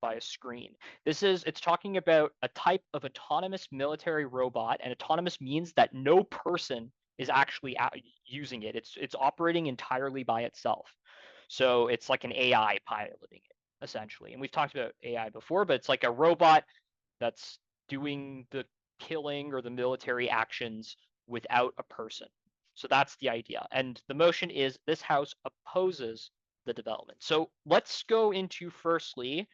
by a screen. It's talking about a type of autonomous military robot, and autonomous means that no person is actually using it. It's operating entirely by itself. So it's like an AI piloting it, essentially. And we've talked about AI before, but it's like a robot that's doing the killing or the military actions without a person. So that's the idea. And the motion is this House opposes the development. So let's go into firstly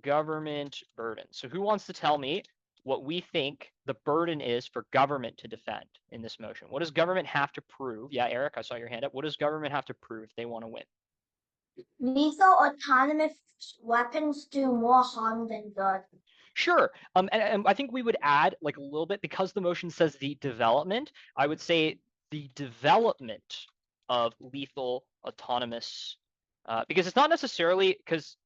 government burden. So who wants to tell me what we think the burden is for government to defend in this motion? What does government have to prove? Yeah, Eric, I saw your hand up. What does government have to prove if they want to win? Lethal autonomous weapons do more harm than good. Sure. And I think we would add like a little bit because the motion says the development. I would say the development of lethal autonomous, because it's not necessarily because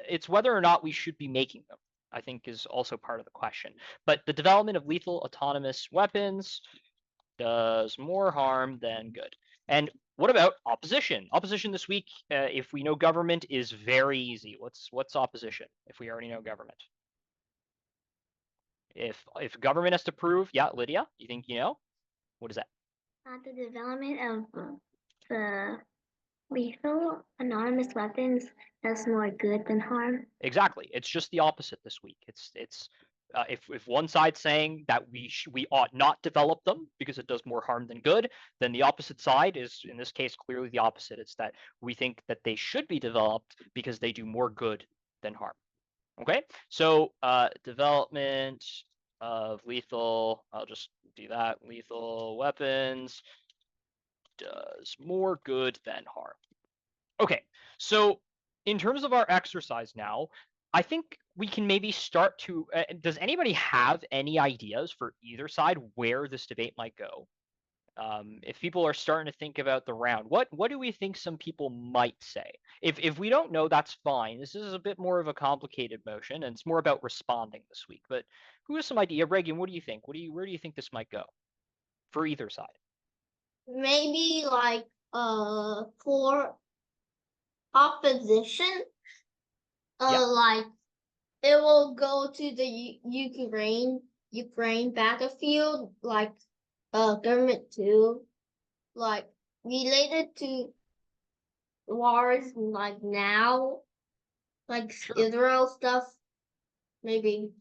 it's whether or not we should be making them. I think is also part of the question. But the development of lethal autonomous weapons does more harm than good. And what about opposition? Opposition this week, if we know government, is very easy. What's opposition if we already know government? If government has to prove, yeah, Lydia, you think you know? What is that? The development of the lethal anonymous weapons does more good than harm. Exactly. It's just the opposite this week. It's if one side's saying that we ought not develop them because it does more harm than good, then the opposite side is in this case clearly the opposite. It's that we think that they should be developed because they do more good than harm. Okay, so development of lethal, I'll just do that, lethal weapons does more good than harm. Okay, so in terms of our exercise now, I think we can maybe start to, does anybody have any ideas for either side where this debate might go? If people are starting to think about the round, what do we think some people might say? If we don't know, that's fine. This is a bit more of a complicated motion, and it's more about responding this week. But who has some idea? Reagan, what do you think? Where do you think this might go for either side? Maybe like for opposition, Yeah, like it will go to the Ukraine battlefield, like government too, like related to wars like now, like sure. Israel stuff, maybe.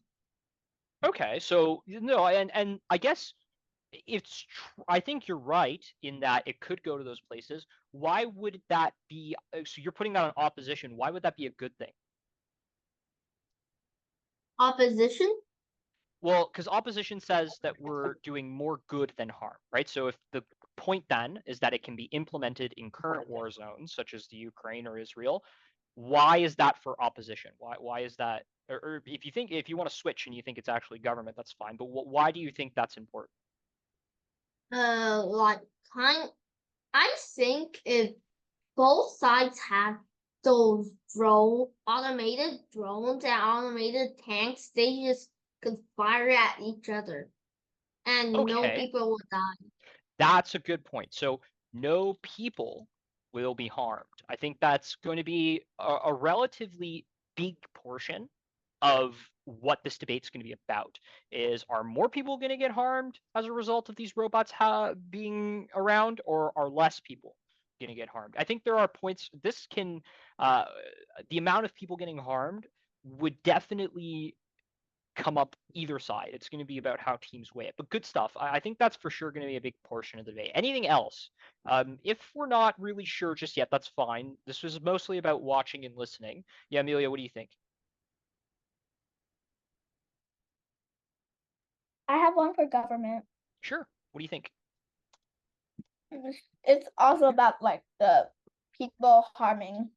Okay, so no, and I guess I think you're right in that it could go to those places. Why would that be? So you're putting that on opposition. Why would that be a good thing? Opposition? Well, because opposition says that we're doing more good than harm, right? So if the point then is that it can be implemented in current war zones, such as the Ukraine or Israel, why is that for opposition? Why is that? Or if you want to switch and you think it's actually government, that's fine. But why do you think that's important? Like kind. I think if both sides have those automated drones and automated tanks, they just could fire at each other, and no Okay, people will die. that's a good point. So no people will be harmed. I think that's going to be a relatively big portion of what this debate's going to be about. Is are more people going to get harmed as a result of these robots being around, or are less people going to get harmed? I think there are points. This can the amount of people getting harmed would definitely come up either side. It's going to be about how teams weigh it. But good stuff. I think that's for sure going to be a big portion of the debate. Anything else? If we're not really sure just yet, that's fine. This was mostly about watching and listening. Yeah, Amelia, what do you think? I have one for government. Sure. What do you think? It's also about like the people harming,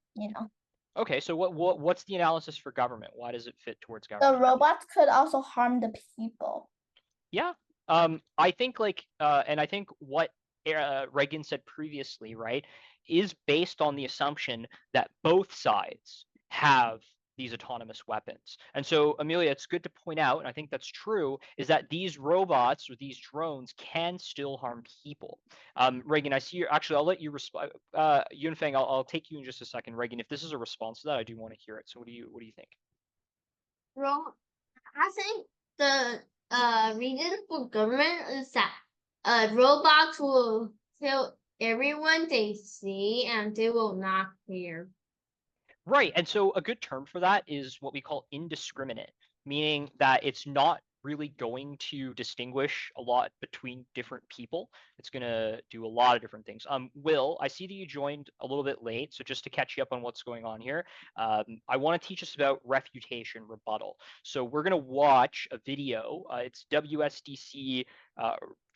Okay, so what's the analysis for government? Why does it fit towards The government? robots could also harm the people. Yeah. I think and I think what Reagan said previously, right, is based on the assumption that both sides have these autonomous weapons. And so, Amelia, it's good to point out, and I think that's true, is that these robots or these drones can still harm people. Reagan, I see you. Actually, I'll let you respond. Yunfeng, I'll take you in just a second. Reagan, if this is a response to that, I do want to hear it. So what do you think? Well, I think the reason for government is that robots will kill everyone they see and they will not care. Right. And so a good term for that is what we call indiscriminate, meaning that it's not really going to distinguish a lot between different people. It's going to do a lot of different things. Will, I see that you joined a little bit late, so just to catch you up on what's going on here, I want to teach us about refutation rebuttal. So we're going to watch a video. It's WSDC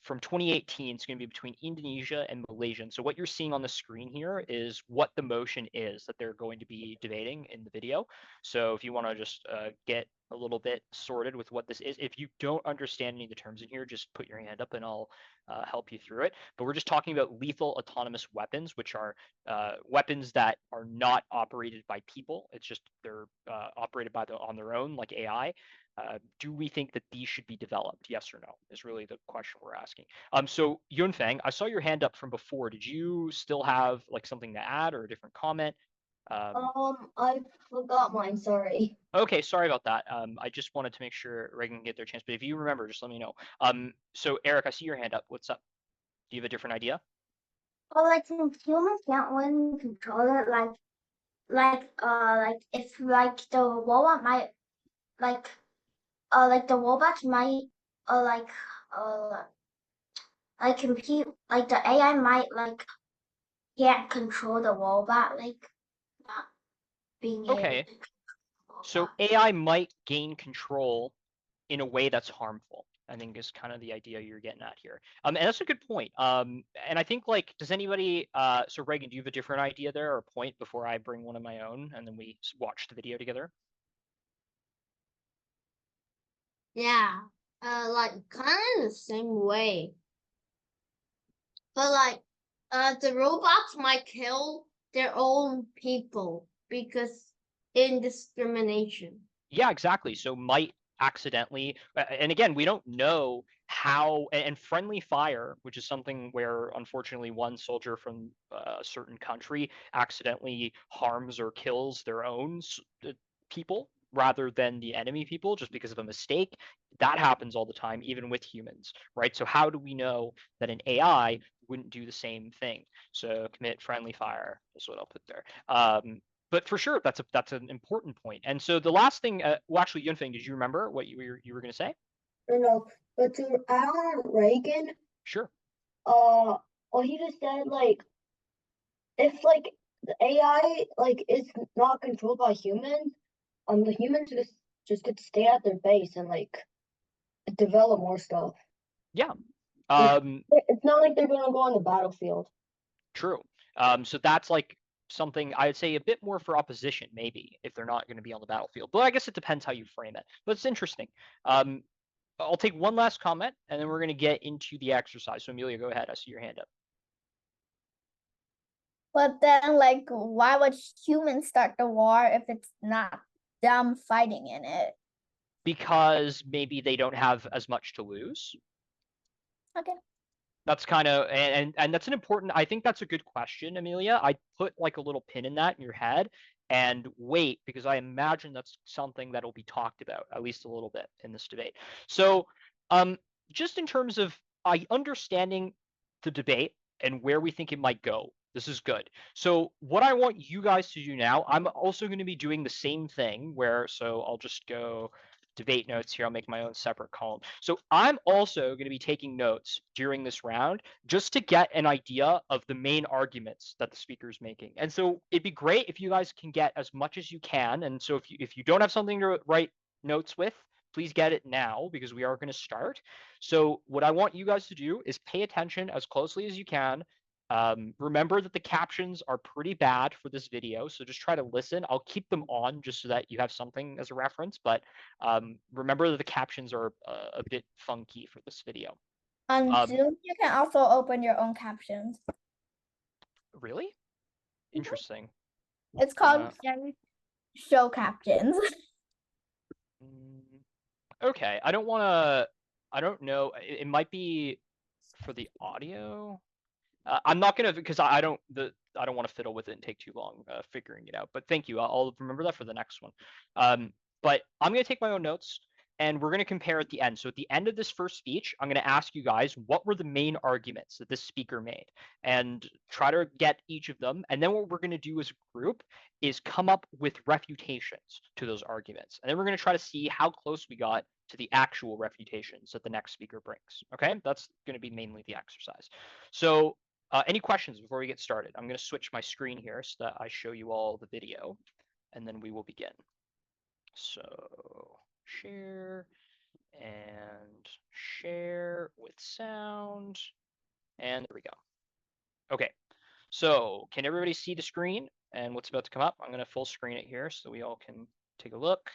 from 2018. It's going to be between Indonesia and Malaysia. And so what you're seeing on the screen here is what the motion is that they're going to be debating in the video. So if you want to just get a little bit sorted with what this is, if you don't understand any of the terms in here, just put your hand up and I'll help you through it. But we're just talking about lethal autonomous weapons, which are weapons that are not operated by people. It's just they're operated by on their own, like AI. Do we think that these should be developed? Yes or no is really the question we're asking. So Yunfeng, I saw your hand up from before. Did you still have like something to add or a different comment? I forgot mine, sorry. Okay, sorry about that. I just wanted to make sure Reagan can get their chance, but if you remember, just let me know. So Eric, I see your hand up. What's up? Do you have a different idea? Well, like since humans can't really control it, like if like the robot might like the robots might compete, like the AI might like can't control the robot, like not being able Okay. to control the So robot. AI might gain control in a way that's harmful, I think is kind of the idea you're getting at here. And that's a good point. And I think like, does anybody, so Reagan, do you have a different idea there or a point before I bring one of my own and then we watch the video together? Yeah, like kind of the same way. But like, the robots might kill their own people because indiscrimination. Yeah, exactly. So might accidentally, and again, we don't know how, and friendly fire, which is something where unfortunately one soldier from a certain country accidentally harms or kills their own people rather than the enemy people just because of a mistake. That happens all the time, even with humans, right? So how do we know that an AI wouldn't do the same thing? So commit friendly fire is what I'll put there. But for sure, that's an important point. And so the last thing, well, actually, Yunfeng, did you remember what you were going to say? No, but to add on Reagan, Sure. well, he just said like if like the AI like is not controlled by humans, the humans just get to stay at their base and like develop more stuff. Yeah. It's not like they're gonna go on the battlefield. True. So that's like something I would say a bit more for opposition, maybe, if they're not going to be on the battlefield. But I guess it depends how you frame it. But it's interesting. I'll take one last comment, and then we're going to get into the exercise. So Amelia, go ahead. I see your hand up. But then, like, why would humans start the war if it's not them fighting in it? Because maybe they don't have as much to lose. Okay. That's kind of, and that's an important, I think that's a good question, Amelia. I put like a little pin in that in your head and wait, because I imagine that's something that'll be talked about at least a little bit in this debate. So just in terms of understanding the debate and where we think it might go, this is good. So what I want you guys to do now, I'm also going to be doing the same thing where, so I'll just go debate notes here. I'll make my own separate column. So I'm also going to be taking notes during this round just to get an idea of the main arguments that the speaker is making. And so it'd be great if you guys can get as much as you can. And so if you don't have something to write notes with, please get it now because we are going to start. So what I want you guys to do is pay attention as closely as you can. Remember that the captions are pretty bad for this video, so just try to listen. I'll keep them on just so that you have something as a reference, but remember that the captions are a bit funky for this video. On Zoom, you can also open your own captions. Really? Interesting. It's called show captions. Okay, I don't want to. I don't know. It might be for the audio. I'm not gonna because I don't want to fiddle with it and take too long figuring it out. But thank you. I'll remember that for the next one. But I'm gonna take my own notes and we're gonna compare at the end. So at the end of this first speech, I'm gonna ask you guys what were the main arguments that this speaker made, and try to get each of them. And then what we're gonna do as a group is come up with refutations to those arguments, and then we're gonna try to see how close we got to the actual refutations that the next speaker brings. Okay, that's gonna be mainly the exercise. So. Any questions before we get started? I'm going to switch my screen here so that I show you all the video, and then we will begin. So share and share with sound, and there we go. Okay, so can everybody see the screen and what's about to come up? I'm going to full screen it here so we all can take a look.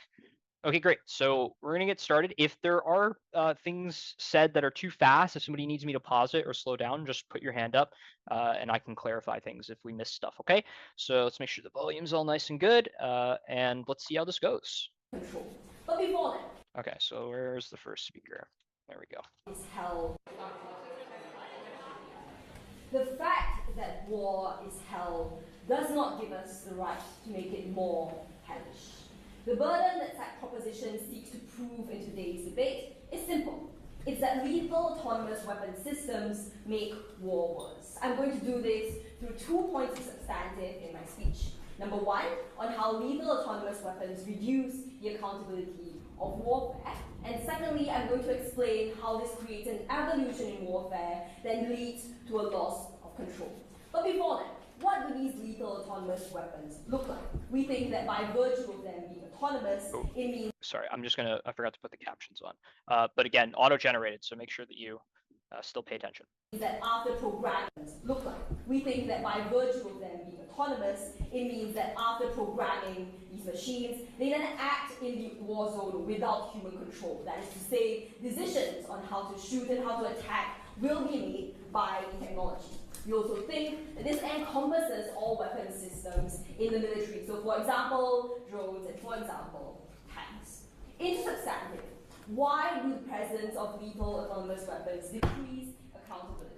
Okay, great. So we're gonna get started. If there are things said that are too fast, if somebody needs me to pause it or slow down, just put your hand up and I can clarify things if we miss stuff, okay? So let's make sure the volume's all nice and good and let's see how this goes. But before that, Okay, so where's the first speaker? There we go. is hell. The fact that war is hell does not give us the right to make it more hellish. The burden that such proposition seeks to prove in today's debate is simple. It's that lethal autonomous weapon systems make war worse. I'm going to do this through 2 points of substantive in my speech. Number one, on how lethal autonomous weapons reduce the accountability of warfare. And secondly, I'm going to explain how this creates an evolution in warfare that leads to a loss of control. But before that, what do these lethal autonomous weapons look like? We think that by virtue of them being autonomous, it means... Sorry, I forgot to put the captions on. But again, auto-generated, so make sure that you still pay attention. That after programming look like. We think that by virtue of them being autonomous, it means that after programming these machines, they then act in the war zone without human control. That is to say, decisions on how to shoot and how to attack will be made by the technology. We also think that this encompasses all weapon systems in the military. So for example, drones and for example, tanks. Into substantive, why do the presence of lethal autonomous weapons decrease accountability?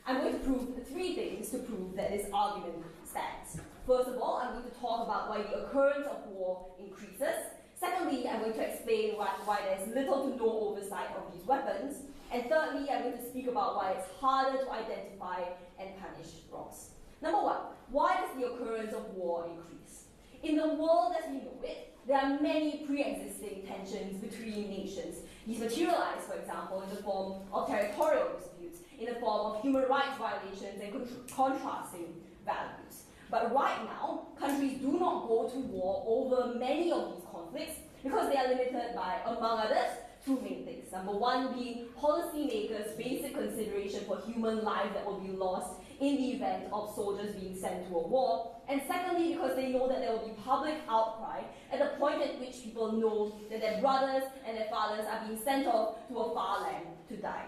I'm going to prove 3 things to prove that this argument stands. First of all, I'm going to talk about why the occurrence of war increases. Secondly, I'm going to explain why there's little to no oversight of these weapons. And thirdly, I'm going to speak about why it's harder to identify and punish wrongs. Number one, why does the occurrence of war increase? In the world as we know it, there are many pre-existing tensions between nations. These materialize, for example, in the form of territorial disputes, in the form of human rights violations and contrasting values. But right now, countries do not go to war over many of these conflicts because they are limited by, among others, 2 main things. Number one being policymakers' basic consideration for human life that will be lost in the event of soldiers being sent to a war. And secondly, because they know that there will be public outcry at the point at which people know that their brothers and their fathers are being sent off to a far land to die.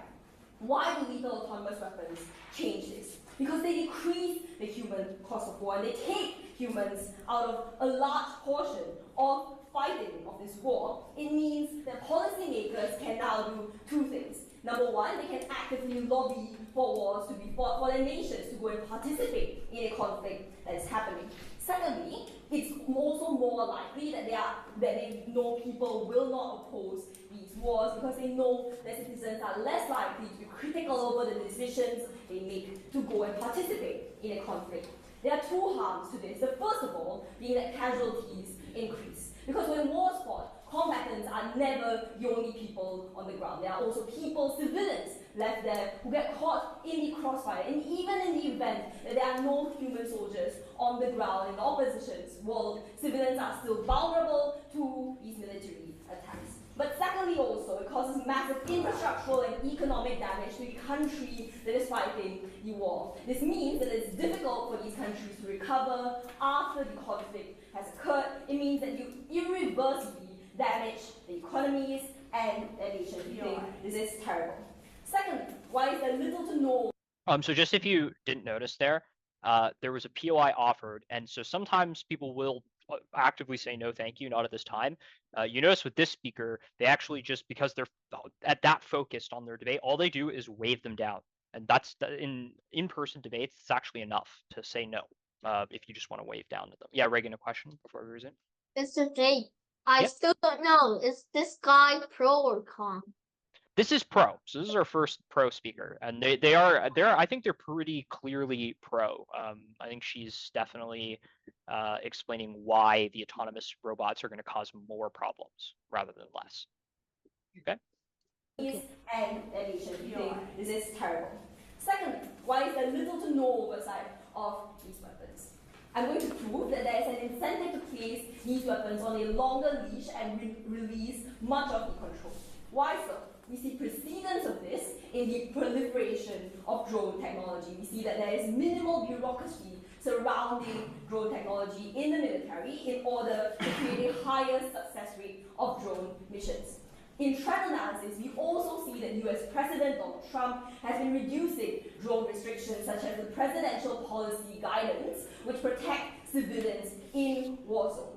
Why do lethal autonomous weapons change this? Because they decrease the human cost of war and they take humans out of a large portion of fighting of this war. It means that policymakers can now do 2 things. Number one, they can actively lobby for wars to be fought for their nations to go and participate in a conflict that is happening. Secondly, it's also more likely that they know people will not oppose these wars because they know that citizens are less likely to be critical over the decisions they make to go and participate in a conflict. There are 2 harms to this. The first of all being that casualties increase. Because when wars fought, combatants are never the only people on the ground. There are also people, civilians, left there who get caught in the crossfire. And even in the event that there are no human soldiers on the ground in the opposition's world, civilians are still vulnerable to these military attacks. But secondly also, it causes massive infrastructural and economic damage to the country that is fighting the war. This means that it's difficult for these countries to recover after the conflict has occurred. It means that you irreversibly damage the economies and their nations. We think this is terrible. Secondly, why is there little to no... So just if you didn't notice there was a POI offered, and so sometimes people will actively say no, thank you, not at this time. You notice with this speaker, they actually just, because they're at that focused on their debate, all they do is wave them down. And that's in-person debates, it's actually enough to say no, if you just want to wave down to them. Yeah, Reagan, a question before we resume? Mr. J, I Yep. still don't know. Is this guy pro or con? This is pro. So this is our first pro speaker, and I think they're pretty clearly pro. I think she's definitely explaining why the autonomous robots are going to cause more problems rather than less. Okay. And their nation. We think this is terrible. Secondly, why is there little to no oversight of these weapons? I'm going to prove that there is an incentive to place these weapons on a longer leash and release much of the control. Why so? We see precedence of this in the proliferation of drone technology. We see that there is minimal bureaucracy surrounding drone technology in the military in order to create a higher success rate of drone missions. In trend analysis, we also see that US President Donald Trump has been reducing drone restrictions such as the Presidential Policy Guidance, which protect civilians in war zones.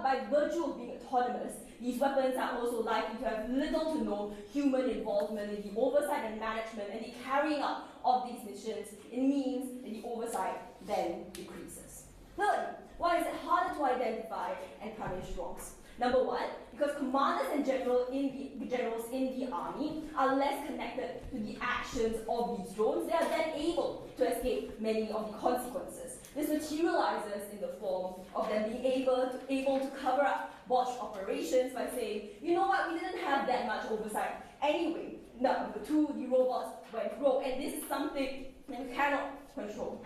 By virtue of being autonomous, these weapons are also likely to have little to no human involvement in the oversight and management and the carrying out of these missions. It means that the oversight then decreases. Thirdly, why is it harder to identify and punish wrongs? Number one, because commanders and generals in the army are less connected to the actions of these drones. They are then able to escape many of the consequences. This materializes in the form of them being able to cover up botched operations by saying, you know what, we didn't have that much oversight anyway. Number two, the robots went rogue, and this is something that we cannot control.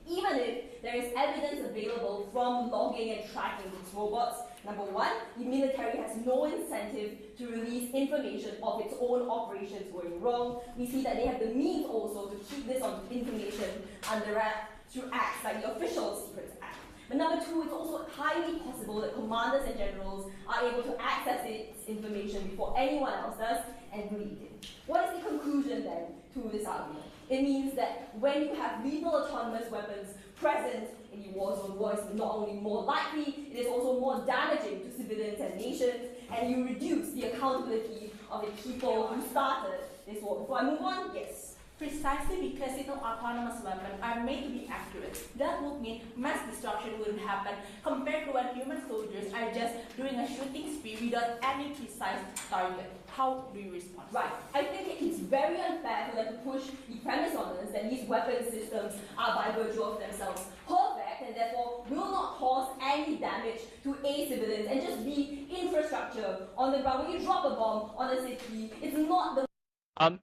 Even if there is evidence available from logging and tracking these robots, number one, the military has no incentive to release information of its own operations going wrong. We see that they have the means also to keep this information under wraps through acts like the Official Secrets Act. But number two, it's also highly possible that commanders and generals are able to access this information before anyone else does and read it. What is the conclusion then to this argument? It means that when you have lethal autonomous weapons present in the war zone, war is not only more likely, it is also more damaging to civilians and nations, and you reduce the accountability of the people who started this war. Before I move on, yes. Precisely because lethal autonomous weapons are made to be accurate. That would mean mass destruction wouldn't happen compared to when human soldiers are just doing a shooting spree without any precise target. How do you respond? Right. I think it's very unfair for them to push the premise on us that these weapon systems are by virtue of themselves perfect and therefore will not cause any damage to a civilians and just be infrastructure on the ground. When you drop a bomb on a city, it's not the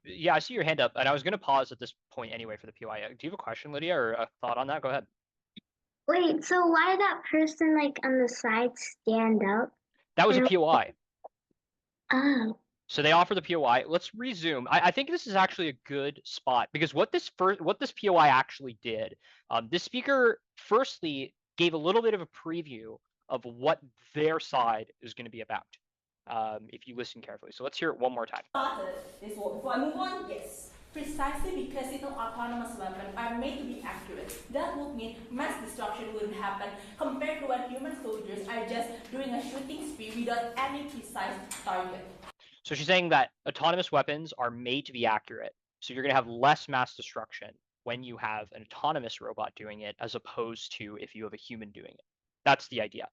yeah, I see your hand up, and I was going to pause at this point anyway for the POI. Do you have a question, Lydia, or a thought on that? Go ahead. Wait, so why did that person like on the side stand up? That was a POI. Oh. So they offer the POI. Let's resume. I think this is actually a good spot because what this POI actually did, this speaker firstly gave a little bit of a preview of what their side is going to be about. If you listen carefully. So let's hear it one more time. This war. Before I move on, yes. Precisely because lethal autonomous weapons are made to be accurate. That would mean mass destruction wouldn't happen compared to when human soldiers are just doing a shooting spree without any precise target. So she's saying that autonomous weapons are made to be accurate. So you're going to have less mass destruction when you have an autonomous robot doing it as opposed to if you have a human doing it. That's the idea.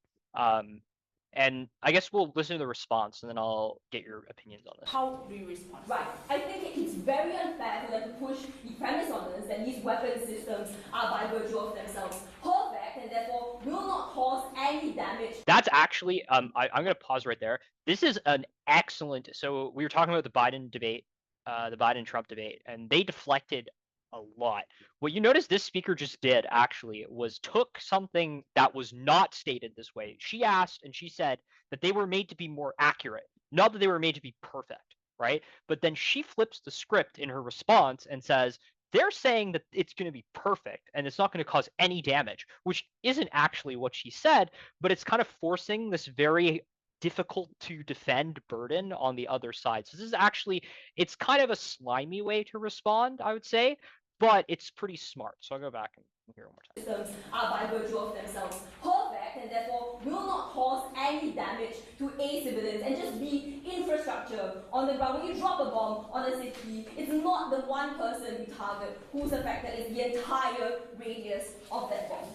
And I guess we'll listen to the response and then I'll get your opinions on this. How do you respond? Right. I think it's very unfair for them to push the premise on us that these weapon systems are by virtue of themselves perfect and therefore will not cause any damage. That's actually, I'm going to pause right there. This is an excellent, so we were talking about the Biden debate, the Biden-Trump debate, and they deflected a lot. What you notice this speaker just did actually was took something that was not stated this way. She asked and she said that they were made to be more accurate, not that they were made to be perfect, right? But then she flips the script in her response and says, they're saying that it's going to be perfect and it's not going to cause any damage, which isn't actually what she said, but it's kind of forcing this very difficult to defend burden on the other side. So this is actually, it's kind of a slimy way to respond, I would say, but it's pretty smart. So I'll go back and hear it one more time. Systems are by virtue of themselves perfect and therefore will not cause any damage to a civilians and just be infrastructure on the ground. When you drop a bomb on a city, it's not the one person you target who's affected, it's the entire radius of that bomb.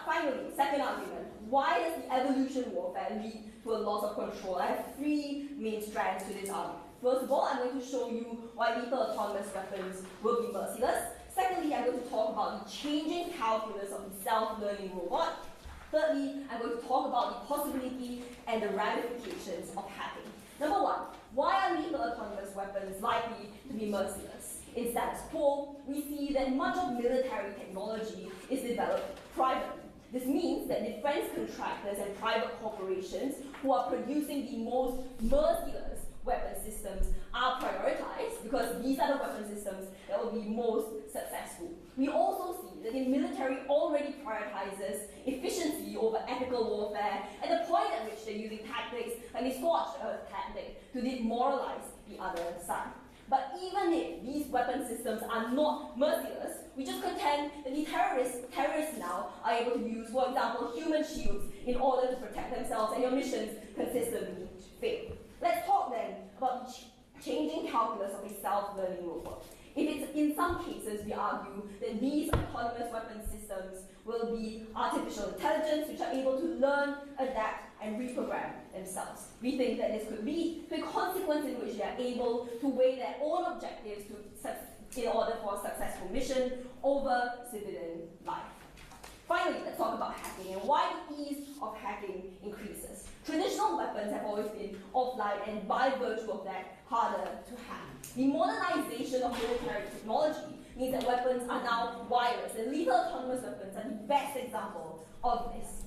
Finally, second argument, why does the evolution warfare lead to a loss of control? I have three main strands to this argument. First of all, I'm going to show you why lethal autonomous weapons will be merciless. Secondly, I'm going to talk about the changing calculus of the self-learning robot. Thirdly, I'm going to talk about the possibility and the ramifications of hacking. Number one, why are lethal autonomous weapons likely to be merciless? In status quo, we see that much of military technology is developed privately. This means that defense contractors and private corporations who are producing the most merciless weapon systems are prioritized because these are the weapon systems that will be most successful. We also see that the military already prioritizes efficiency over ethical warfare at the point at which they're using tactics like the scorched earth tactic to demoralize the other side. But even if these weapon systems are not merciless, we just contend that the terrorists now are able to use, for example, human shields in order to protect themselves, and your missions consistently fail. Let's talk then about the changing calculus of a self-learning robot. If it's in some cases, we argue that these autonomous weapon systems will be artificial intelligence, which are able to learn, adapt, and reprogram themselves. We think that this could lead to a consequence in which they are able to weigh their own objectives in order for a successful mission over civilian life. Finally, let's talk about hacking and why the ease of hacking increases. Traditional weapons have always been offline and by virtue of that, harder to hack. The modernization of military technology means that weapons are now wireless, and lethal autonomous weapons are the best example of this.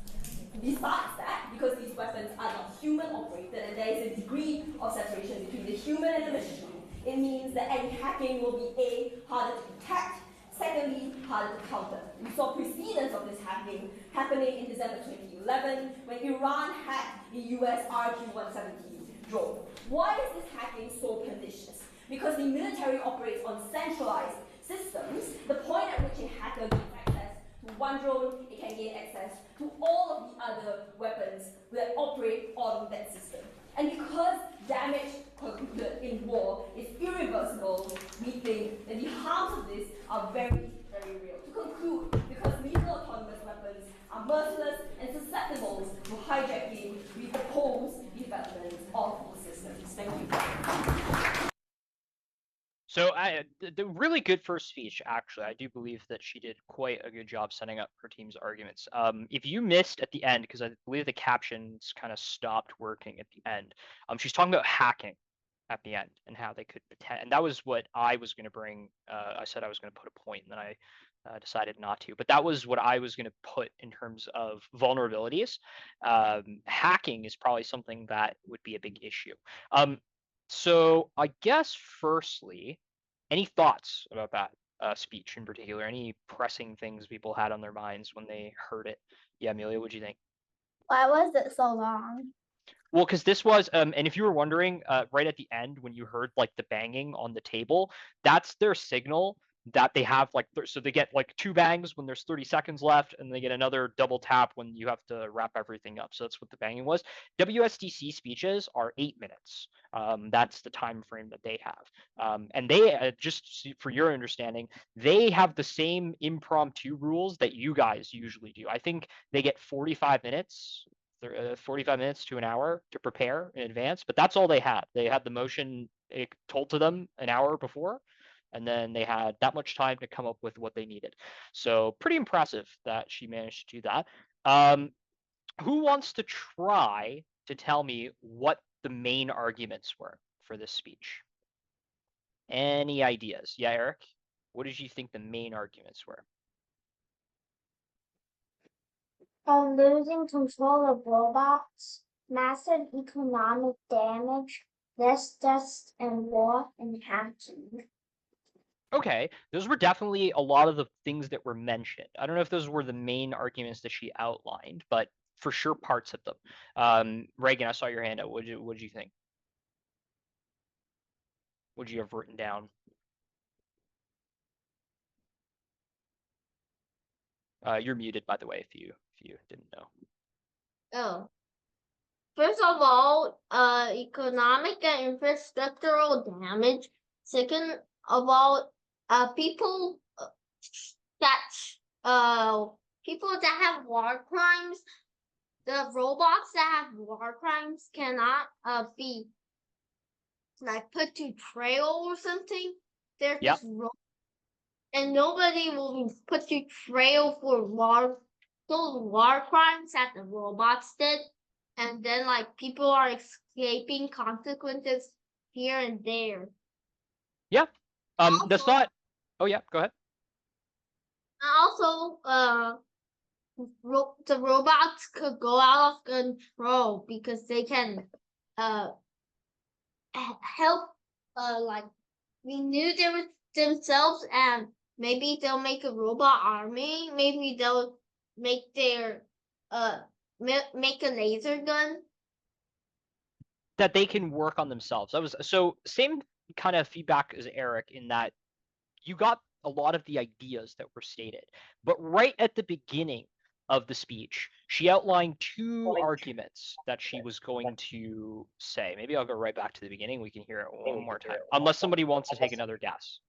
Besides that, because these weapons are not human operated and there is a degree of separation between the human and the machine, it means that any hacking will be A, harder to detect, secondly, harder to counter. We saw precedents of this hacking happening in December 2011 when Iran hacked the US RQ-170 drone. Why is this hacking so pernicious? Because the military operates on centralized systems, the point at which a hacker gains access to one drone, it can gain access to all of the other weapons that operate on that system. And because damage concluded in war is irreversible, we think that the harms of this are very, very real. To conclude, because lethal autonomous weapons are merciless and susceptible to hijacking, we oppose the development of these systems. Thank you. So the really good first speech, actually, I do believe that she did quite a good job setting up her team's arguments. If you missed at the end, because I believe the captions kind of stopped working at the end, she's talking about hacking at the end and how they could pretend. And that was what I was going to bring. I said I was going to put a point, and then I decided not to. But that was what I was going to put in terms of vulnerabilities. Hacking is probably something that would be a big issue. So I guess firstly, any thoughts about that speech in particular? Any pressing things people had on their minds when they heard it? Yeah, Amelia, what do you think? Why was it so long? Well, because this was, and if you were wondering, right at the end when you heard like the banging on the table, that's their signal that they have like, so they get like 2 bangs when there's 30 seconds left, and they get another double tap when you have to wrap everything up. So that's what the banging was. WSDC speeches are 8 minutes. That's the time frame that they have. And they, just for your understanding, they have the same impromptu rules that you guys usually do. I think they get 45 minutes. 45 minutes to an hour to prepare in advance, but that's all they had. They had the motion told to them an hour before, and then they had that much time to come up with what they needed. So pretty impressive that she managed to do that. Who wants to try to tell me what the main arguments were for this speech? Any ideas? Yeah, Eric, what did you think the main arguments were? On losing control of robots, massive economic damage, less deaths in war, and hacking. Okay, those were definitely a lot of the things that were mentioned. I don't know if those were the main arguments that she outlined, but for sure parts of them. Reagan, I saw your hand up. What did you think? What did you have written down? You're muted, by the way, if you didn't know. Oh. First of all, economic and infrastructural damage. Second of all, people that people that have war crimes, the robots that have war crimes cannot be like put to trail or something. They're Yep. just and nobody will be put to trail for those war crimes that the robots did. And then like people are escaping consequences here and there. Yeah. That's Also- not. Oh yeah. Go ahead. And also, the robots could go out of control because they can help like renew themselves, and maybe they'll make a robot army. Maybe they'll make their make a laser gun. That they can work on themselves. That was so same kind of feedback as Eric in that you got a lot of the ideas that were stated, but right at the beginning of the speech, she outlined two arguments that she was going to say. Maybe I'll go right back to the beginning. We can hear it one more time, unless somebody wants to take another guess.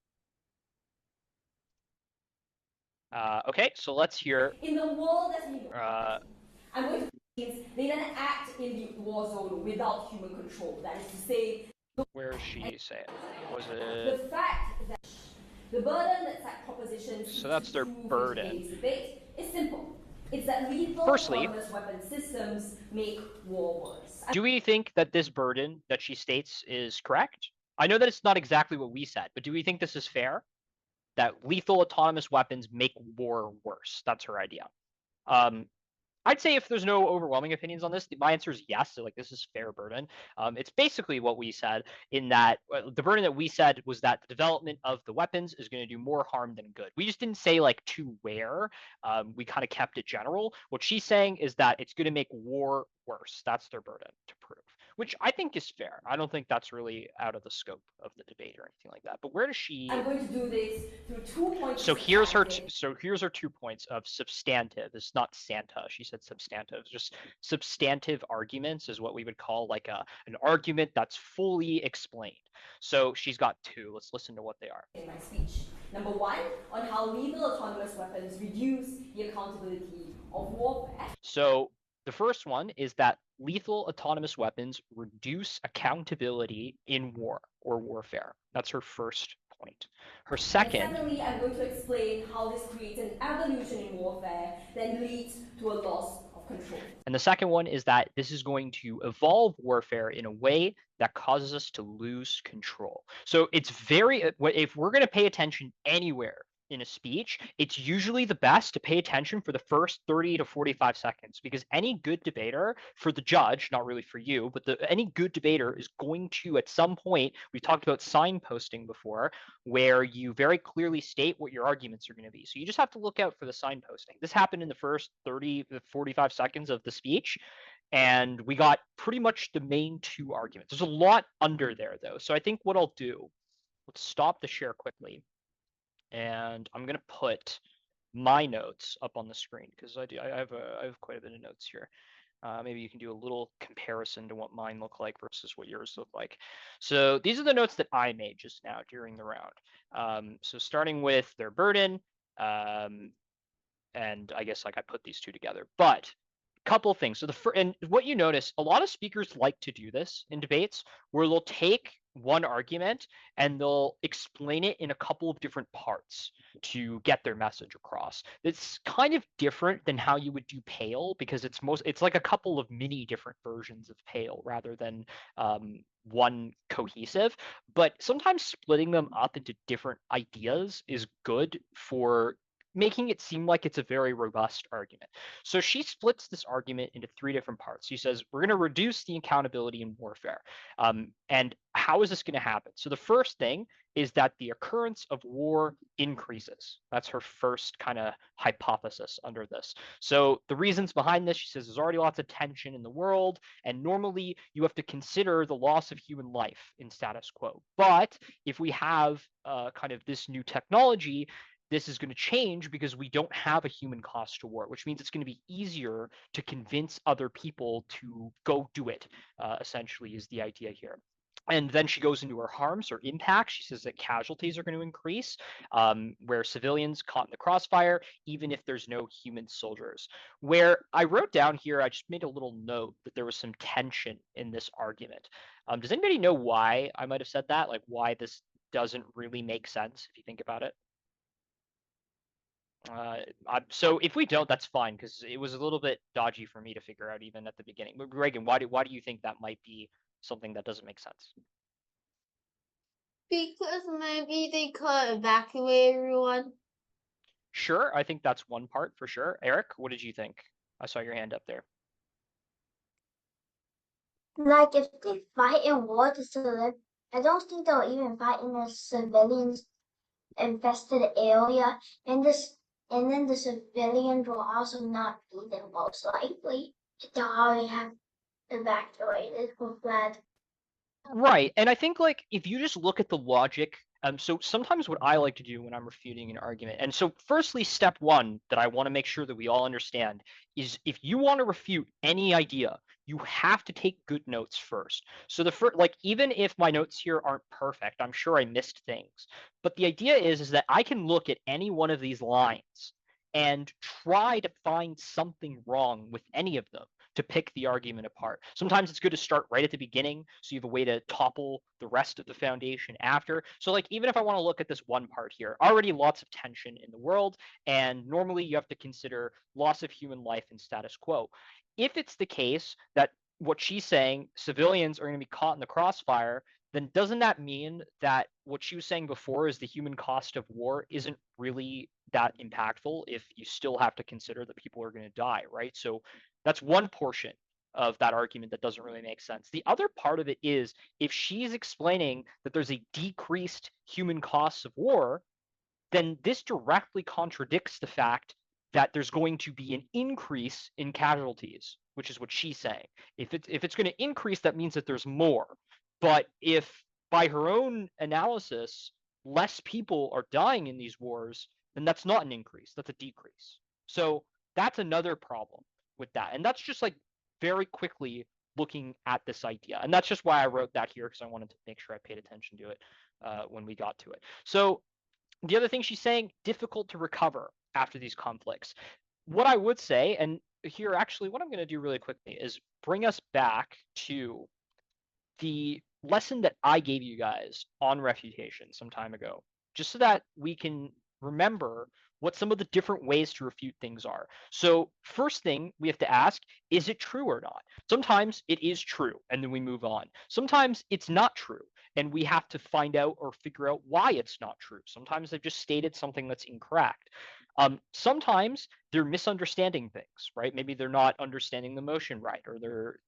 Okay, so let's hear. In the world that's been I'm going to means they then act in the war zone without human control. That is to say, where is she saying? Was the it? fact that the burden that such propositions So that's their burden. Debate is simple. It's that lethal Firstly, autonomous weapon systems make war worse. Do we think that this burden that she states is correct? I know that it's not exactly what we said, but do we think this is fair? That lethal autonomous weapons make war worse? That's her idea. I'd say if there's no overwhelming opinions on this, my answer is yes. So like this is fair burden. It's basically what we said in that the burden that we said was that the development of the weapons is going to do more harm than good. We just didn't say like to where. We kind of kept it general. What she's saying is that it's going to make war worse. That's their burden to prove, which I think is fair. I don't think that's really out of the scope of the debate or anything like that. But where does she? I'm going to do this through 2 points. So here's her. Here's her 2 points of substantive. It's not Santa. She said substantive. Just substantive arguments is what we would call like an argument that's fully explained. So she's got 2. Let's listen to what they are. In my speech, number 1 on how lethal autonomous weapons reduce the accountability of warfare. So the first one is that lethal autonomous weapons reduce accountability in war or warfare. That's her first point. Her second. And secondly, I'm going to explain how this creates an evolution in warfare that leads to a loss of control. And the second one is that this is going to evolve warfare in a way that causes us to lose control. So it's very, if we're going to pay attention anywhere in a speech, it's usually the best to pay attention for the first 30 to 45 seconds, because any good debater, for the judge, not really for you, but any good debater is going to, at some point, we talked about signposting before, where you very clearly state what your arguments are going to be. So you just have to look out for the signposting. This happened in the first 30 to 45 seconds of the speech, and we got pretty much the main 2 arguments. There's a lot under there, though. So I think what I'll do, let's stop the share quickly. And I'm going to put my notes up on the screen because I have quite a bit of notes here. Maybe you can do a little comparison to what mine look like versus what yours look like. So these are the notes that I made just now during the round. So starting with their burden, and I guess like I put these 2 together, but couple things. So and what you notice, a lot of speakers like to do this in debates where they'll take one argument and they'll explain it in a couple of different parts to get their message across. It's kind of different than how you would do Pale, because it's like a couple of mini different versions of Pale rather than one cohesive. But sometimes splitting them up into different ideas is good for making it seem like it's a very robust argument. So she splits this argument into 3 different parts. She says, we're going to reduce the accountability in warfare. And how is this going to happen? So the first thing is that the occurrence of war increases. That's her first kind of hypothesis under this. So the reasons behind this, she says, there's already lots of tension in the world, and normally you have to consider the loss of human life in status quo. But if we have kind of this new technology, this is going to change because we don't have a human cost to war, which means it's going to be easier to convince other people to go do it, essentially, is the idea here. And then she goes into her harms or impacts. She says that casualties are going to increase, where civilians caught in the crossfire, even if there's no human soldiers. Where I wrote down here, I just made a little note that there was some tension in this argument. Does anybody know why I might have said that? Like why this doesn't really make sense if you think about it? So if we don't, that's fine, because it was a little bit dodgy for me to figure out even at the beginning. But Reagan, why do you think that might be something that doesn't make sense? Because maybe they could evacuate everyone. Sure, I think that's one part for sure. Eric, what did you think? I saw your hand up there. Like if they fight in war I don't think they'll even fight in a civilians infested area, and then the civilians will also not be there most likely. They'll already have evacuated or fled. Right, and I think like if you just look at the logic, so sometimes what I like to do when I'm refuting an argument, and so firstly, step one that I want to make sure that we all understand is if you want to refute any idea, you have to take good notes first. So the first, like even if my notes here aren't perfect, I'm sure I missed things, but the idea is that I can look at any one of these lines and try to find something wrong with any of them to pick the argument apart. Sometimes it's good to start right at the beginning so you have a way to topple the rest of the foundation after. So like even if I want to look at this one part here, already lots of tension in the world, and normally you have to consider loss of human life and status quo. If it's the case that what she's saying, civilians are going to be caught in the crossfire, then doesn't that mean that what she was saying before is the human cost of war isn't really that impactful if you still have to consider that people are going to die, right? So that's one portion of that argument that doesn't really make sense. The other part of it is if she's explaining that there's a decreased human costs of war, then this directly contradicts the fact that there's going to be an increase in casualties, which is what she's saying. If it's going to increase, that means that there's more. But if by her own analysis, less people are dying in these wars, then that's not an increase, that's a decrease. So that's another problem with that. And that's just like very quickly looking at this idea. And that's just why I wrote that here, because I wanted to make sure I paid attention to it when we got to it. So the other thing she's saying, difficult to recover after these conflicts. What I would say, and here actually what I'm going to do really quickly is bring us back to the lesson that I gave you guys on refutation some time ago, just so that we can remember what some of the different ways to refute things are. So first thing we have to ask, is it true or not? Sometimes it is true, and then we move on. Sometimes it's not true, and we have to find out or figure out why it's not true. Sometimes they've just stated something that's incorrect. Sometimes they're misunderstanding things, right? Maybe they're not understanding the motion right, or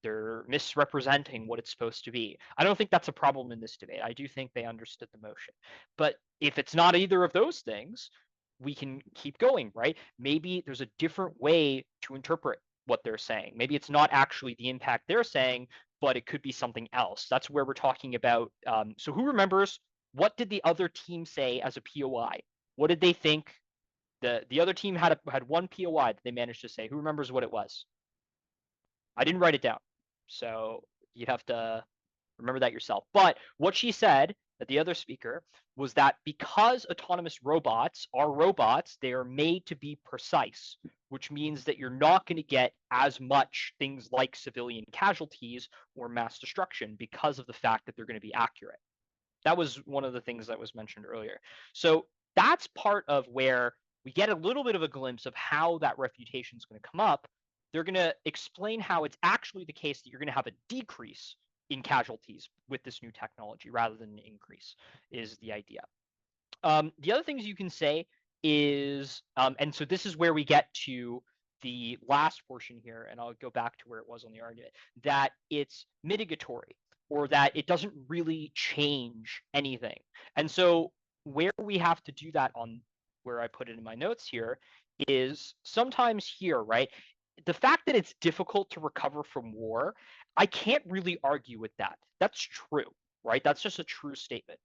they're misrepresenting what it's supposed to be. I don't think that's a problem in this debate. I do think they understood the motion. But if it's not either of those things, we can keep going, right? Maybe there's a different way to interpret what they're saying. Maybe it's not actually the impact they're saying, but it could be something else. That's where we're talking about. So who remembers, what did the other team say as a POI? What did they think? The other team had one POI that they managed to say. Who remembers what it was? I didn't write it down, so you'd have to remember that yourself. But what she said, that the other speaker, was that because autonomous robots are robots, they are made to be precise, which means that you're not going to get as much things like civilian casualties or mass destruction because of the fact that they're going to be accurate. That was one of the things that was mentioned earlier. So that's part of where we get a little bit of a glimpse of how that refutation is going to come up. They're going to explain how it's actually the case that you're going to have a decrease in casualties with this new technology rather than an increase, is the idea. The other things you can say is, and so this is where we get to the last portion here, and I'll go back to where it was on the argument, that it's mitigatory, or that it doesn't really change anything. And so where we have to do that on where I put it in my notes here is sometimes here, right? The fact that it's difficult to recover from war, I can't really argue with that. That's true, right? That's just a true statement.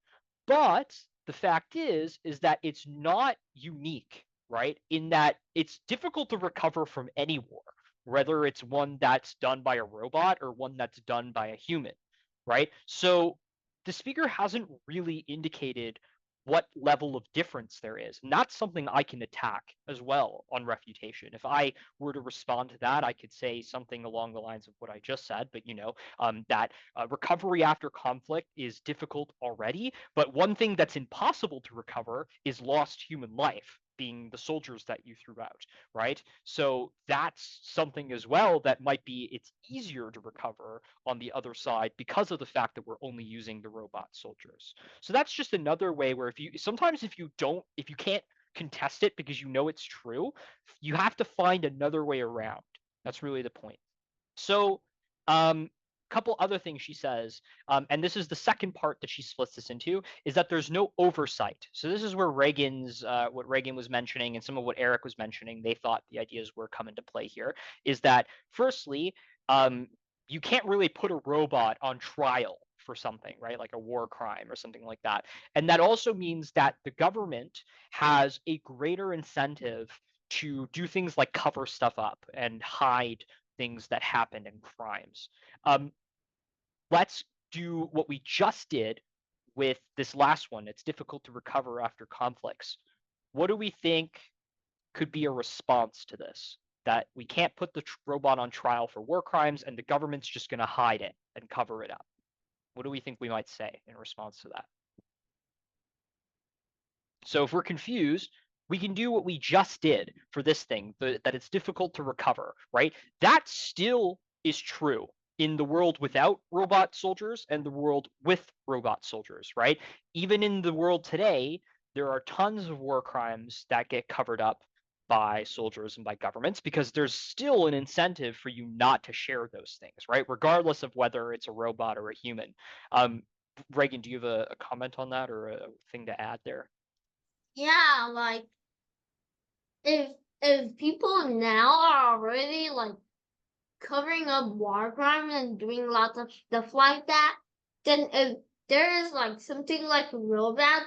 But the fact is that it's not unique, right? In that it's difficult to recover from any war, whether it's one that's done by a robot or one that's done by a human, right? So the speaker hasn't really indicated what level of difference there is. And that's something I can attack as well on refutation. If I were to respond to that, I could say something along the lines of what I just said, but that recovery after conflict is difficult already. But one thing that's impossible to recover is lost human life, being the soldiers that you threw out, right? So that's something as well that might be, it's easier to recover on the other side because of the fact that we're only using the robot soldiers. So that's just another way where if you can't contest it because you know it's true, you have to find another way around. That's really the point. So couple other things she says, and this is the second part that she splits this into, is that there's no oversight. So this is where what Reagan was mentioning and some of what Eric was mentioning, they thought the ideas were come into play here, is that firstly, you can't really put a robot on trial for something, right? Like a war crime or something like that. And that also means that the government has a greater incentive to do things like cover stuff up and hide things that happen in crimes. Let's do what we just did with this last one. It's difficult to recover after conflicts. What do we think could be a response to this? That we can't put the robot on trial for war crimes and the government's just going to hide it and cover it up. What do we think we might say in response to that? So if we're confused, we can do what we just did for this thing, that it's difficult to recover, right? That still is true in the world without robot soldiers and the world with robot soldiers, right? Even in the world today, there are tons of war crimes that get covered up by soldiers and by governments because there's still an incentive for you not to share those things, right? Regardless of whether it's a robot or a human. Reagan, do you have a comment on that or a thing to add there? Yeah, like if people now are already like covering up war crimes and doing lots of stuff like that, then if there is like something like a robot,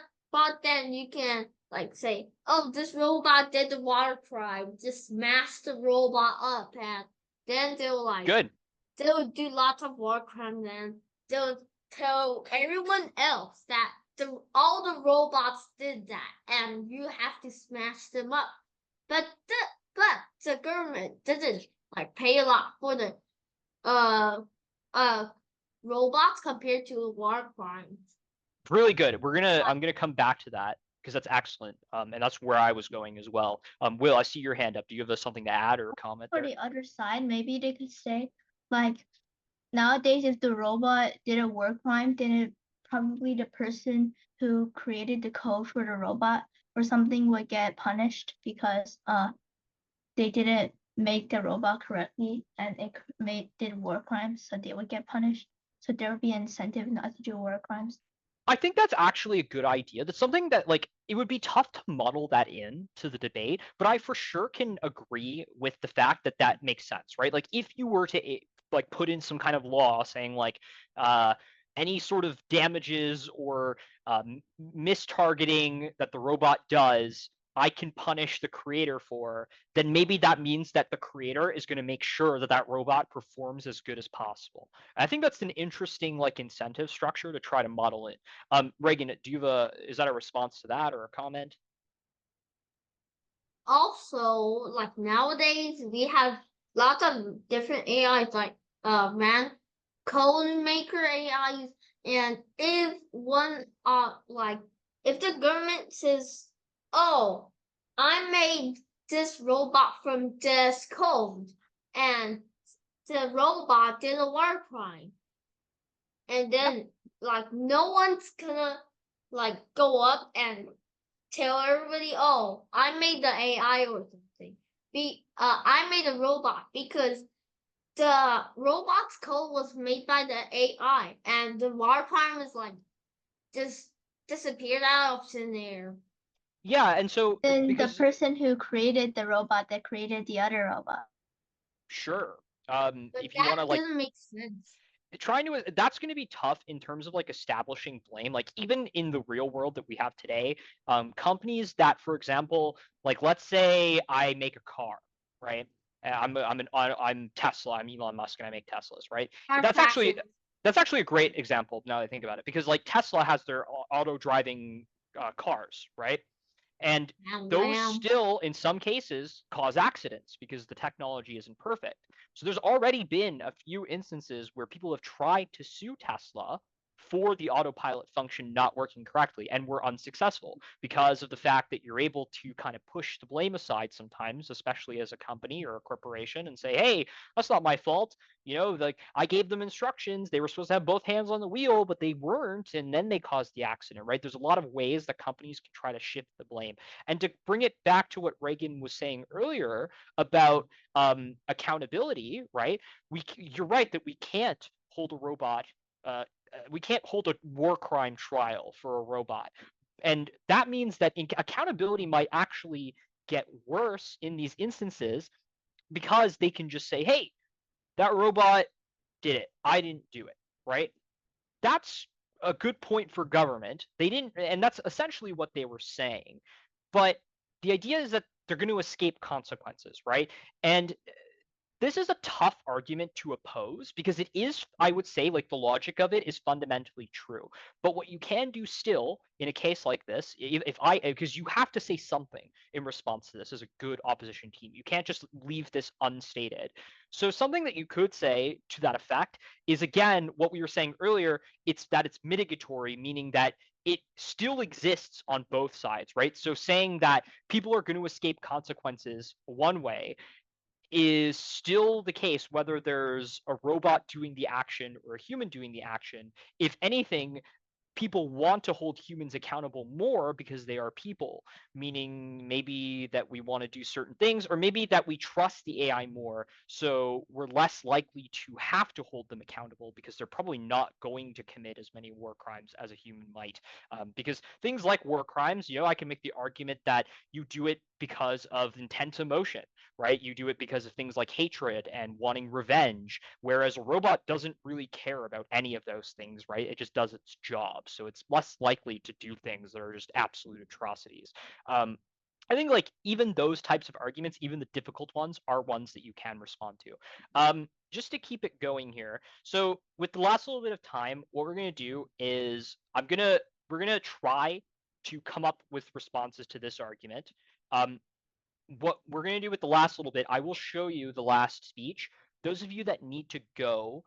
then you can like say, oh, this robot did the war crime, just smash the robot up, and then they'll do lots of war crimes, and they'll tell everyone else that all the robots did that, and you have to smash them up. But the government didn't like pay a lot for the robots compared to war crimes. Really good. I'm gonna come back to that because that's excellent. And that's where I was going as well. Will, I see your hand up. Do you have something to add or comment For there? the other side, maybe they could say, like, nowadays, if the robot did a war crime, then it probably the person who created the code for the robot or something would get punished because they didn't make the robot correctly and it did war crimes, so they would get punished. So there would be an incentive not to do war crimes. I think that's actually a good idea. That's something that it would be tough to model that in to the debate, but I for sure can agree with the fact that that makes sense, right? Like if you were to put in some kind of law saying any sort of damages or mistargeting that the robot does, I can punish the creator for, then maybe that means that the creator is going to make sure that that robot performs as good as possible. I think that's an interesting incentive structure to try to model it. Reagan, do you have is that a response to that or a comment? Also, like nowadays we have lots of different AIs like code maker AIs, and if one if the government says, oh, I made this robot from this code, and the robot did a war crime, and then no one's gonna go up and tell everybody, oh, I made the AI or something. I made a robot because the robot's code was made by the AI, and the war crime is just disappeared out of thin air. Yeah, and so then the person who created the robot that created the other robot. Sure. But if you want to doesn't make sense. that's going to be tough in terms of like establishing blame. Like even in the real world that we have today, companies that, for example, like let's say I make a car, right? I'm Tesla. I'm Elon Musk, and I make Teslas, right? Our That's actually fashion. that's actually a great example now that I think about it, because like Tesla has their auto driving cars, right? And those Lamb. still, in some cases, cause accidents because the technology isn't perfect. So there's already been a few instances where people have tried to sue Tesla for the autopilot function not working correctly and were unsuccessful because of the fact that you're able to kind of push the blame aside sometimes, especially as a company or a corporation, and say, hey, that's not my fault. You know, like I gave them instructions, they were supposed to have both hands on the wheel, but they weren't, and then they caused the accident, right? There's a lot of ways that companies can try to shift the blame. And to bring it back to what Reagan was saying earlier about accountability, right? You're right that we can't hold a robot. We can't hold a war crime trial for a robot, and that means that accountability might actually get worse in these instances because they can just say, "Hey, that robot did it. I didn't do it." Right? That's a good point for government. They didn't, and that's essentially what they were saying. But the idea is that they're going to escape consequences, right? And this is a tough argument to oppose because it is, I would say, like the logic of it is fundamentally true. But what you can do still in a case like this, because you have to say something in response to this as a good opposition team. You can't just leave this unstated. So something that you could say to that effect is, again, what we were saying earlier, it's that it's mitigatory, meaning that it still exists on both sides, right? So saying that people are going to escape consequences one way is still the case whether there's a robot doing the action or a human doing the action. If anything, people want to hold humans accountable more because they are people, meaning maybe that we want to do certain things, or maybe that we trust the AI more, so we're less likely to have to hold them accountable because they're probably not going to commit as many war crimes as a human might. Because things like war crimes, you know, I can make the argument that you do it because of intense emotion, right? You do it because of things like hatred and wanting revenge, whereas a robot doesn't really care about any of those things, right? It just does its job. So it's less likely to do things that are just absolute atrocities. I think like even those types of arguments, even the difficult ones, are ones that you can respond to. Just to keep it going here. So with the last little bit of time, what we're gonna do is we're gonna try to come up with responses to this argument. What we're going to do with the last little bit, I will show you the last speech. Those of you that need to go,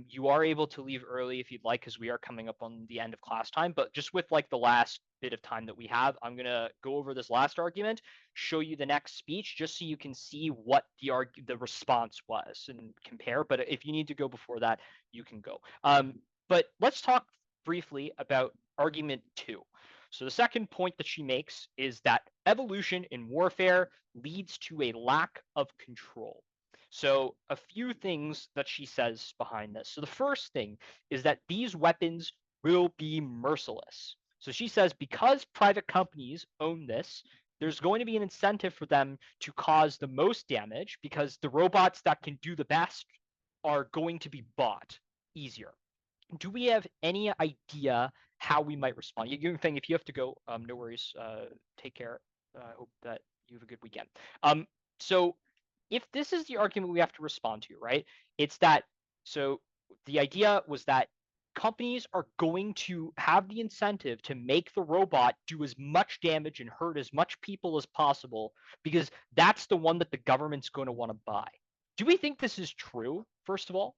you are able to leave early if you'd like, because we are coming up on the end of class time. But just with like the last bit of time that we have, I'm going to go over this last argument, show you the next speech, just so you can see what the response was and compare. But if you need to go before that, you can go. But let's talk briefly about argument 2. So the second point that she makes is that evolution in warfare leads to a lack of control. So a few things that she says behind this. So the first thing is that these weapons will be merciless. So she says because private companies own this, there's going to be an incentive for them to cause the most damage because the robots that can do the best are going to be bought easier. Do we have any idea how we might respond? You're saying if you have to go, no worries. Take care. I hope that you have a good weekend. So if this is the argument we have to respond to, right? It's that, so the idea was that companies are going to have the incentive to make the robot do as much damage and hurt as much people as possible because that's the one that the government's going to want to buy. Do we think this is true, first of all?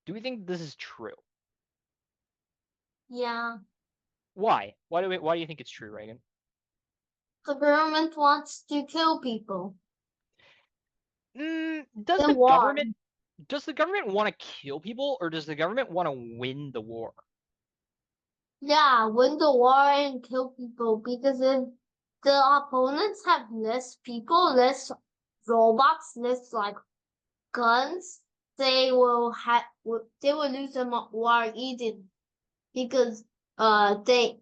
Do we think this is true? Yeah. Why? Why do you think it's true, Reagan? The government wants to kill people. Does The the war. government want to kill people, or does the government want to win the war? Yeah, win the war and kill people, because if the opponents have less people, less robots, less like guns, they will lose the war easily, because the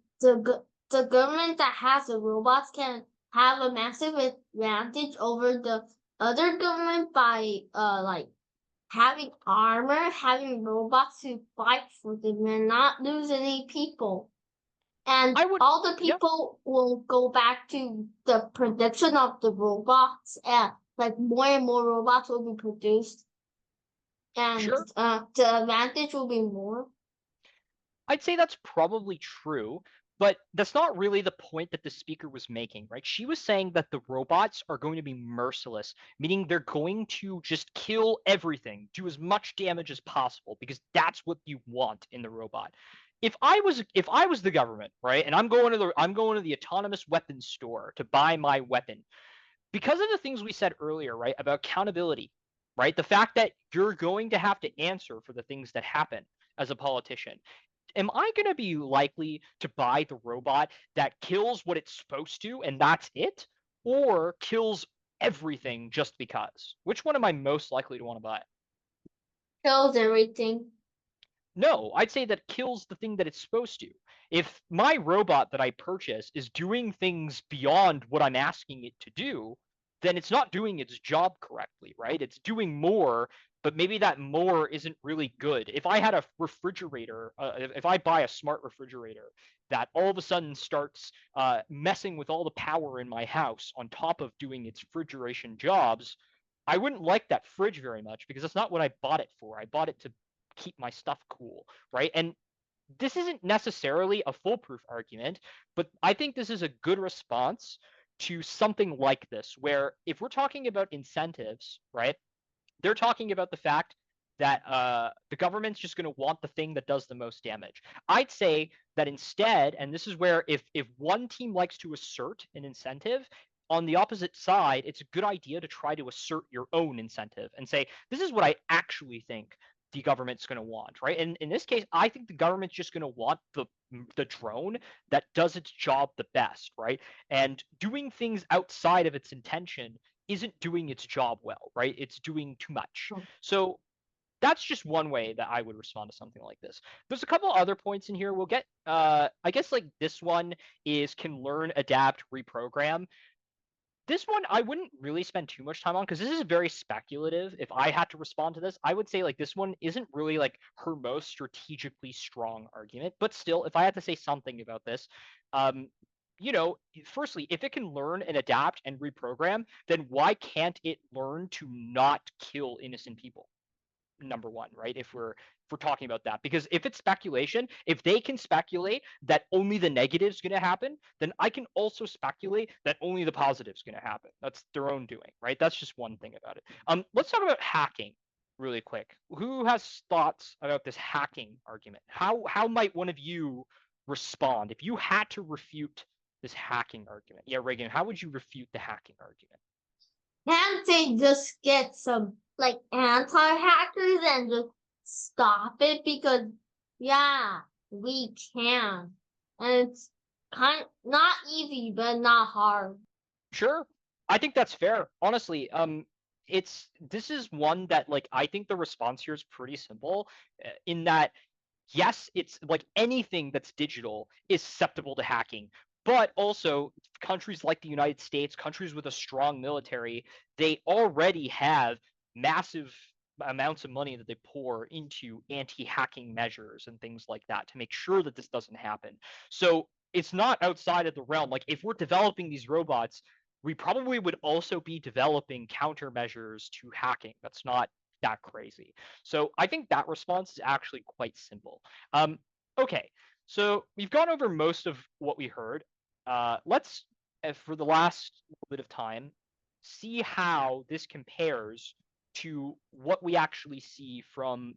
government that has the robots can have a massive advantage over the other government by having armor, having robots to fight for them and not lose any people. And I would- all the yeah. people will go back to the production of the robots, and like more and more robots will be produced. And Sure. the advantage will be more. I'd say that's probably true, but that's not really the point that the speaker was making, right? She was saying that the robots are going to be merciless, meaning they're going to just kill everything, do as much damage as possible, because that's what you want in the robot. If I was the government, right, and I'm going to the autonomous weapons store to buy my weapon, because of the things we said earlier, right, about accountability, right? The fact that you're going to have to answer for the things that happen as a politician. Am I going to be likely to buy the robot that kills what it's supposed to and that's it? Or kills everything just because? Which one am I most likely to want to buy? Kills everything. No, I'd say that kills the thing that it's supposed to. If my robot that I purchase is doing things beyond what I'm asking it to do, then it's not doing its job correctly, right? It's doing more, but maybe that more isn't really good. If I had a refrigerator, if I buy a smart refrigerator that all of a sudden starts messing with all the power in my house on top of doing its refrigeration jobs, I wouldn't like that fridge very much because that's not what I bought it for. I bought it to keep my stuff cool, right? And this isn't necessarily a foolproof argument, but I think this is a good response to something like this, where if we're talking about incentives, right, they're talking about the fact that the government's just going to want the thing that does the most damage. I'd say that instead, and this is where if one team likes to assert an incentive, on the opposite side, it's a good idea to try to assert your own incentive and say, this is what I actually think the government's going to want, right? And in this case, I think the government's just going to want the drone that does its job the best, right? And doing things outside of its intention isn't doing its job well, right? It's doing too much. So that's just one way that I would respond to something like this. There's a couple other points in here. We'll get, I guess like this one is can learn, adapt, reprogram. This one I wouldn't really spend too much time on because this is very speculative. If I had to respond to this, I would say like this one isn't really like her most strategically strong argument. But still, if I had to say something about this, you know, firstly, if it can learn and adapt and reprogram, then why can't it learn to not kill innocent people? Number one, right? If we're talking about that, because if it's speculation, if they can speculate that only the negative is going to happen, then I can also speculate that only the positive is going to happen. That's their own doing, right? That's just one thing about it. Let's talk about hacking really quick. Who has thoughts about this hacking argument? How might one of you respond if you had to refute this hacking argument? Yeah, Reagan, how would you refute the hacking argument? Can't they just get some like anti-hackers and just stop it? Because yeah, we can. And it's kind not easy, but not hard. Sure. I think that's fair. Honestly, this is one that like I think the response here is pretty simple in that yes, it's like anything that's digital is susceptible to hacking. But also countries like the United States, countries with a strong military, they already have massive amounts of money that they pour into anti-hacking measures and things like that to make sure that this doesn't happen. So it's not outside of the realm. Like if we're developing these robots, we probably would also be developing countermeasures to hacking. That's not that crazy. So I think that response is actually quite simple. Okay, so we've gone over most of what we heard. Let's, for the last bit of time, see how this compares to what we actually see from